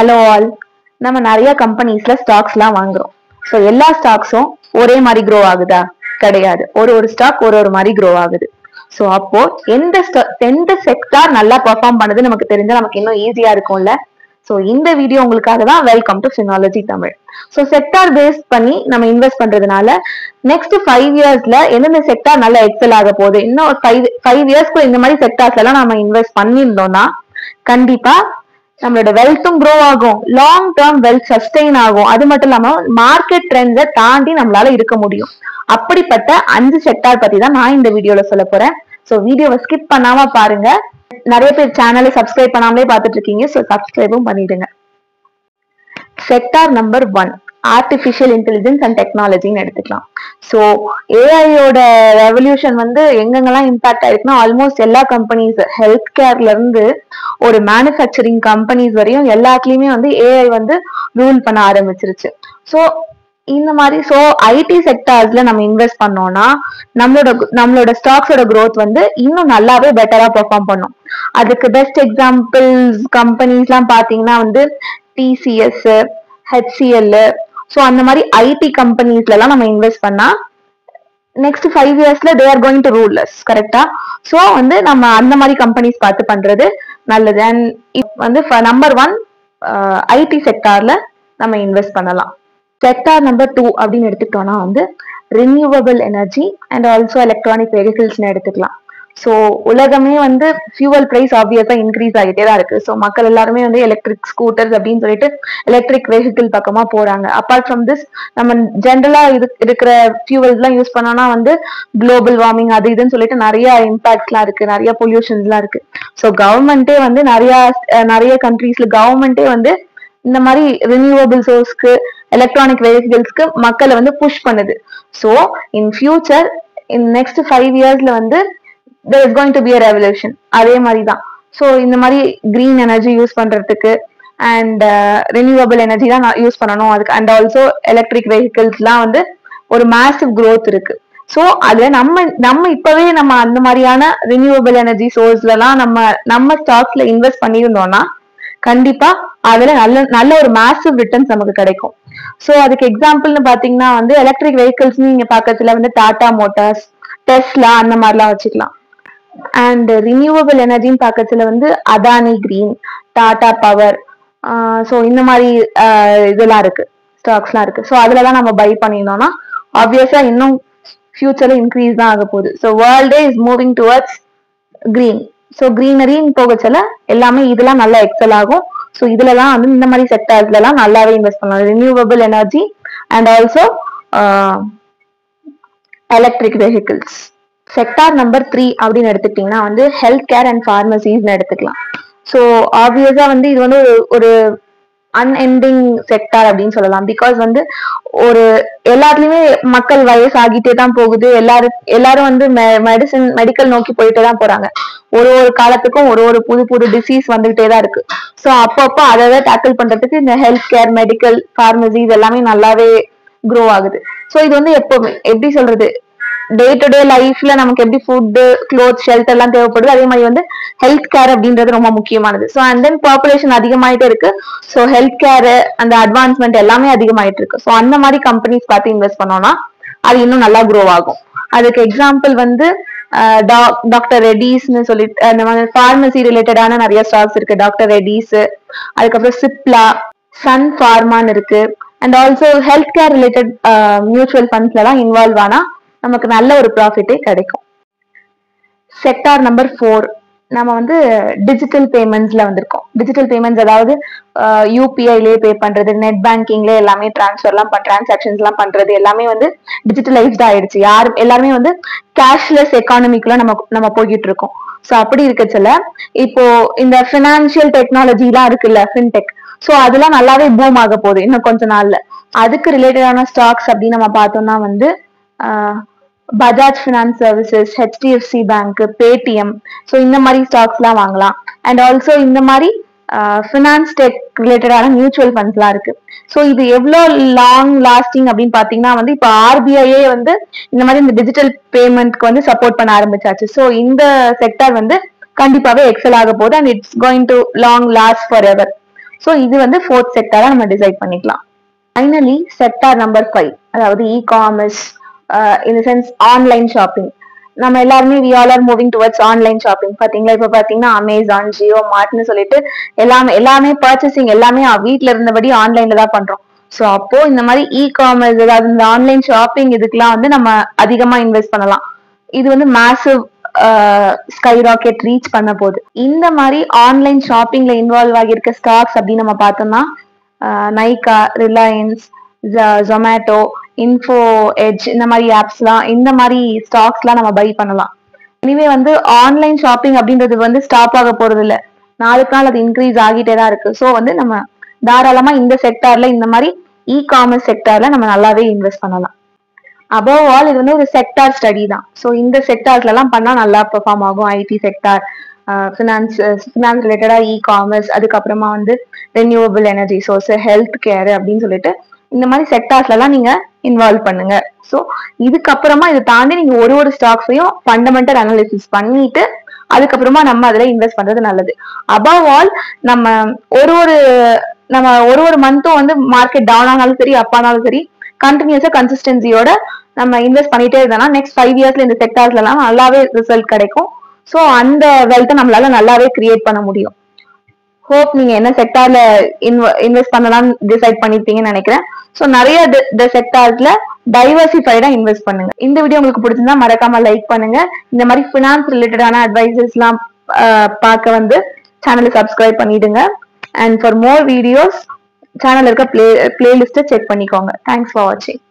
Hello all. நம்ம நிறைய கம்பெனிஸ்ல ஸ்டாக்ஸ்லாம் வாங்குறோம். ஸோ எல்லா ஸ்டாக்ஸும் ஒரே மாதிரி க்ரோ ஆகுதா? கிடையாது. ஒரு ஸ்டாக் ஒரு மாதிரி க்ரோ ஆகுது. ஸோ அப்போ எந்த செக்டார் நல்லா பெர்ஃபார்ம் பண்ணுது நமக்கு தெரிஞ்சா நமக்கு இன்னும் ஈஸியா இருக்கும்ல. ஸோ இந்த வீடியோ உங்களுக்காக தான். Welcome to Finology Tamil. So sector base பண்ணி நம்ம இன்வெஸ்ட் பண்றதுனால நெக்ஸ்ட் 5 இயர்ஸ்ல எந்தெந்த செக்டார் நல்லா எக்ஸல் ஆக போகுது, இன்னும் 5 இயர்ஸ்க்கு இந்த மாதிரி செக்டார்ஸ் எல்லாம் நம்ம இன்வெஸ்ட் பண்ணியிருந்தோம்னா கண்டிப்பா நம்மளோட வெல்த்தும் க்ரோ ஆகும், லாங் டேர்ம் வெல்த் சஸ்டெயின் ஆகும். அது மட்டும் இல்லாம மார்க்கெட் ட்ரெண்ட்ஸை தாண்டி நம்மளால இருக்க முடியும். அப்படிப்பட்ட 5 செக்டார் பத்தி தான் நான் இந்த வீடியோல சொல்ல போறேன். ஸோ வீடியோவை ஸ்கிப் பண்ணாம பாருங்க. நிறைய பேர் சேனலை சப்ஸ்கிரைப் பண்ணாமலே பார்த்துட்டு இருக்கீங்க. ஸோ சப்ஸ்கிரைபும் பண்ணிடுங்க. Sector number 1 artificial intelligence and டெக்னாலஜின்னு எடுத்துக்கலாம். ஸோ ஏஐயோட ரெவல்யூஷன் எங்கெங்கெல்லாம் இம்பாக்ட் ஆயிருக்குன்னா ஆல்மோஸ்ட் எல்லா கம்பெனிஸ், ஹெல்த் கேர்ல இருந்து ஒரு மேனுஃபேக்சரிங் கம்பெனிஸ் வரையும் எல்லாத்துலயுமே ஏஐ ரூல் பண்ண ஆரம்பிச்சிருச்சு. ஸோ இந்த மாதிரி ஐடி செக்டார்ஸ்ல நம்ம இன்வெஸ்ட் பண்ணோம்னா நம்மளோட ஸ்டாக்ஸோட growth இன்னும் நல்லாவே பெட்டரா பெர்ஃபார்ம் பண்ணும். அதுக்கு பெஸ்ட் எக்ஸாம்பிள்ஸ் கம்பெனிஸ் எல்லாம் பாத்தீங்கன்னா டிசிஎஸ், ஹெச்சிஎல், ஸோ அந்த மாதிரி ஐடி கம்பெனிஸ்ல எல்லாம் நம்ம இன்வெஸ்ட் பண்ணா நெக்ஸ்ட் 5 இயர்ஸ்ல they are going to rule us. கரெக்டா? ஸோ நம்ம அந்த மாதிரி கம்பெனிஸ் பார்த்து பண்றது நல்லது. அண்ட் நம்பர் 1 ஐடி செக்டார்ல நம்ம இன்வெஸ்ட் பண்ணலாம். செக்டார் நம்பர் 2 அப்படின்னு எடுத்துக்கிட்டோம்னா renewable energy and also electronic வெஹிக்கிள்ஸ்னு எடுத்துக்கலாம். ஸோ உலகமே ஃபியூவல் பிரைஸ் ஆப்வியஸா இன்க்ரீஸ் ஆகிட்டே தான் இருக்கு. ஸோ மக்கள் எல்லாருமே எலக்ட்ரிக் ஸ்கூட்டர்ஸ் அப்படின்னு சொல்லிட்டு எலக்ட்ரிக் வெஹிக்கிள் பக்கமா போறாங்க. அப்பார்ட் ஃப்ரம் திஸ் நம்ம ஜென்ரலா இருக்கிற ஃபியூவல்ஸ் எல்லாம் யூஸ் பண்ணோம்னா குளோபல் வார்மிங் அது இதுன்னு சொல்லிட்டு நிறைய இம்பாக்ட்ஸ்லாம் இருக்கு, நிறைய பொல்யூஷன்ஸ்லாம் இருக்கு. ஸோ கவர்மெண்டே நிறைய கண்ட்ரீஸ்ல கவர்மெண்டே இந்த மாதிரி ரினியூவபிள் சோர்ஸ்க்கு, எலக்ட்ரானிக் வெஹிக்கிள்ஸ்க்கு மக்களை புஷ் பண்ணுது. So in future in next 5 இயர்ஸ்ல there is going to be a revolution. அதே மாதிரி தான். ஸோ இந்த மாதிரி கிரீன் எனர்ஜி யூஸ் பண்றதுக்கு அண்ட் ரினியூவபிள் எனர்ஜி தான் யூஸ் பண்ணணும். அதுக்கு அண்ட் ஆல்சோ எலக்ட்ரிக் வெஹிக்கிள்ஸ்லாம் ஒரு மேசிவ் growth இருக்கு. ஸோ அதுல நம்ம இப்பவே நம்ம அந்த மாதிரியான ரினியூவபிள் எனர்ஜி சோர்ஸ்லாம் நம்ம ஸ்டாக்ஸ்ல இன்வெஸ்ட் பண்ணியிருந்தோம்னா கண்டிப்பா அதுல நல்ல ஒரு மேசிவ் ரிட்டர்ன்ஸ் நமக்கு கிடைக்கும். ஸோ அதுக்கு எக்ஸாம்பிள்னு பாத்தீங்கன்னா எலக்ட்ரிக் வெஹிக்கிள்ஸ் நீங்க பக்கத்துல டாடா மோட்டார்ஸ், டெஸ்லா அந்த மாதிரிலாம் வச்சுக்கலாம். அண்ட் ரினியூவபிள் எனர்ஜின்னு பக்கத்துல Adani green, Tata power, so இந்த மாதிரி இதெல்லாம் இருக்கு, ஸ்டாக்ஸ்லாம் இருக்கு. ஸோ அதுலதான் நம்ம பை பண்ணியிருந்தோம்னா ஆப்வியஸா இன்னும் ஃபியூச்சர்ல இன்க்ரீஸ் தான் ஆக போகுது. ஸோ வேர்ல்டே is moving towards green. So கிரீனரின்னு போகச்சல எல்லாமே இதெல்லாம் நல்லா எக்ஸல் ஆகும். ஸோ இதுலலாம் இந்த மாதிரி செக்டர்ஸ்ல எல்லாம் நல்லாவே இன்வெஸ்ட் பண்ணலாம். Renewable energy and also electric vehicles. Sector number 3 அப்படின்னு எடுத்துக்கிட்டீங்கன்னா ஹெல்த் கேர் அண்ட் ஃபார்மசிஸ்ன்னு எடுத்துக்கலாம். ஸோ ஆப்வியஸா இது ஒரு அன்எண்டிங் செக்டார் அப்படின்னு சொல்லலாம். பிகாஸ் ஒரு எல்லாத்துலயுமே மக்கள் வயசு ஆகிட்டே தான் போகுது. எல்லாரும் மெடிக்கல் நோக்கி போயிட்டே தான் போறாங்க. ஒரு காலத்துக்கும் ஒரு புது டிசீஸ் வந்துகிட்டே தான் இருக்கு. ஸோ அப்பப்போ அதை டேக்கிள் பண்றதுக்கு இந்த ஹெல்த் கேர், மெடிக்கல், ஃபார்மசிஸ் எல்லாமே நல்லாவே க்ரோ ஆகுது. ஸோ இது எப்பவுமே எப்படி சொல்றது, டே டு டே லைஃப்ல நமக்கு எப்படி ஃபுட், க்ளோத், ஷெல்டர் எல்லாம் தேவைப்படுது, அதே மாதிரி ஹெல்த் கேர் அப்படின்றது ரொம்ப முக்கியமானது. ஸோ அண்ட் தென் பாப்புலேஷன் அதிகமாயிட்டே இருக்கு. ஸோ ஹெல்த் கேர் அந்த அட்வான்ஸ்மெண்ட் எல்லாமே அதிகமாயிட்டு இருக்கு. ஸோ அந்த மாதிரி கம்பெனிஸ் பார்த்து இன்வெஸ்ட் பண்ணோம்னா அது இன்னும் நல்லா க்ரோ ஆகும். அதுக்கு எக்ஸாம்பிள் டாக்டர் ரெட்டிஸ்ன்னு சொல்லிட்டு அந்த மாதிரி ஃபார்மசி ரிலேட்டடான நிறைய ஸ்டாக்ஸ் இருக்கு. டாக்டர் ரெட்டிஸ், அதுக்கப்புறம் சிப்லா, சன் ஃபார்மான்னு இருக்கு. And also health care related mutual ஃபண்ட்ஸ்ல எல்லாம் இன்வால்வ் ஆனா நமக்கு நல்ல ஒரு ப்ராஃபிட்டே கிடைக்கும். செக்டார் நம்பர் 4 நம்ம டிஜிட்டல் பேமெண்ட்ஸ்ல வந்திருக்கோம். டிஜிட்டல் பேமெண்ட்ஸ் அதாவது யூபிஐலயே பே பண்றது, நெட் பேங்கிங்ல எல்லாமே டிரான்சாக்ஷன்ஸ் எல்லாம் பண்றது எல்லாமே டிஜிட்டலைஸ்ட் ஆயிடுச்சு. எல்லாருமே கேஷ்லெஸ் எக்கானமிக்குள்ள நம்ம போய்கிட்டு இருக்கோம். ஸோ அப்படி இருக்கச்சுல இப்போ இந்த பினான்சியல் டெக்னாலஜி எல்லாம் இருக்குல்ல, ஃபின்டெக், ஸோ அதெல்லாம் நல்லாவே பூம் ஆக போகுது இன்னும் கொஞ்ச நாள்ல. அதுக்கு ரிலேட்டடான ஸ்டாக்ஸ் அப்படின்னு நம்ம பார்த்தோம்னா Bajaj finance services, HDFC bank, Paytm, so இந்த மாதிரி ஸ்டாக்ஸ் எல்லாம் வாங்கலாம். அண்ட் ஆல்சோ இந்த மாதிரி ஃபினான்ஸ் டெக் ரிலேட்டடான மியூச்சுவல் ஃபண்ட்ஸ்லாம் இருக்கு. ஸோ இது எவ்வளோ லாங் லாஸ்டிங் அப்படின்னு பாத்தீங்கன்னா இப்போ ஆர்பிஐயே இந்த மாதிரி இந்த டிஜிட்டல் பேமெண்ட்க்கு சப்போர்ட் பண்ண ஆரம்பிச்சாச்சு. ஸோ இந்த செக்டார் கண்டிப்பாவே எக்ஸல் ஆக போகுது and it's going to long last for ever. So இது வந்து ஃபோர்த் செக்டாரா நம்ம டிசைட் பண்ணிக்கலாம். ஃபைனலி செக்டார் நம்பர் 5, அதாவது e-commerce, in the sense online shopping. நம்ம எல்லாருமே we all are moving towards online shopping. பாத்தீங்களா, இப்ப பாத்தீங்கன்னா அமேசான், ஜியோ மார்ட்னு சொல்லிட்டு எல்லாமே பர்ச்சேசிங் எல்லாமே வீட்ல இருந்தபடி ஆன்லைன்ல தான் பண்றோம். ஸோ அப்போ இந்த மாதிரி இ-காமர்ஸ், அதாவது இந்த ஆன்லைன் ஷாப்பிங், இதுக்கெல்லாம் வந்து நம்ம அதிகமா இன்வெஸ்ட் பண்ணலாம். இது வந்து மேசிவ் ஸ்கை ராக்கெட் ரீச் பண்ண போகுது. இந்த மாதிரி ஆன்லைன் ஷாப்பிங்ல இன்வால்வ் ஆகியிருக்க ஸ்டாக்ஸ் அப்படின்னு நம்ம பார்த்தோம்னா Nykaa, Reliance, Zomato, info edge, இந்த மாதிரி ஆப்ஸ்லாம், இந்த மாதிரி ஸ்டாக்ஸ்லாம் நம்ம பை பண்ணலாம். இனிமே வந்து ஆன்லைன் ஷாப்பிங் அப்படின்றது வந்து ஸ்டாப் ஆக போறது இல்லை, நாளுக்கு நாள் அது இன்க்ரீஸ் ஆகிட்டே தான் இருக்கு. ஸோ வந்து நம்ம தாராளமா இந்த செக்டார்ல, இந்த மாதிரி இ-காமர்ஸ் செக்டார்ல நம்ம நல்லாவே இன்வெஸ்ட் பண்ணலாம். அபவ் ஆல் இது வந்து ஒரு செக்டார் ஸ்டடி தான். ஸோ இந்த செக்டார்ஸ்ல எல்லாம் பண்ணா நல்லா பெர்ஃபார்ம் ஆகும். ஐடி செக்டார், ஃபினான்ஸ் ரிலேட்டடா இ-காமர்ஸ், அதுக்கப்புறமா வந்து renewable energy source, health care அப்படின்னு சொல்லிட்டு இந்த மாதிரி செக்டார்ஸ்ல எல்லாம் நீங்க இன்வால்வ் பண்ணுங்க. ஸோ இதுக்கப்புறமா இதை தாண்டி நீங்க ஒரு ஸ்டாக்ஸையும் ஃபண்டமெண்டல் அனாலிசிஸ் பண்ணிட்டு அதுக்கப்புறமா நம்ம அதுல இன்வெஸ்ட் பண்றது நல்லது. அபவ் ஆல் நம்ம ஒரு மந்த்தும் வந்து மார்க்கெட் டவுன் ஆனாலும் சரி, அப் ஆனாலும் சரி, கண்டினியூஸா கன்சிஸ்டன்சியோட நம்ம இன்வெஸ்ட் பண்ணிட்டே இருந்தோம்னா நெக்ஸ்ட் 5 இயர்ஸ்ல இந்த செக்டார்ஸ்ல எல்லாம் நல்லாவே ரிசல்ட் கிடைக்கும். ஸோ அந்த வெல்த்தை நம்மளால நல்லாவே கிரியேட் பண்ண முடியும். ஹோப் நீங்க என்ன செக்டார்ல இன்வெஸ்ட் பண்ணலாம்னு டிசைட் பண்ணிருப்பீங்கன்னு நினைக்கிறேன். ஸோ நிறைய செக்டார்ஸ்ல டைவர்சிஃபைடா இன்வெஸ்ட் பண்ணுங்க. இந்த வீடியோ உங்களுக்கு பிடிச்சிருந்தா மறக்காம லைக் பண்ணுங்க. இந்த மாதிரி ஃபினான்ஸ் ரிலேட்டடான அட்வைசஸ் எல்லாம் பார்க்க வந்து சேனலை சப்ஸ்கிரைப் பண்ணிடுங்க. And for more videos channel இருக்க பிளேலிஸ்ட்டை செக் பண்ணிக்கோங்க. தேங்க்ஸ் ஃபார் வாட்சிங்.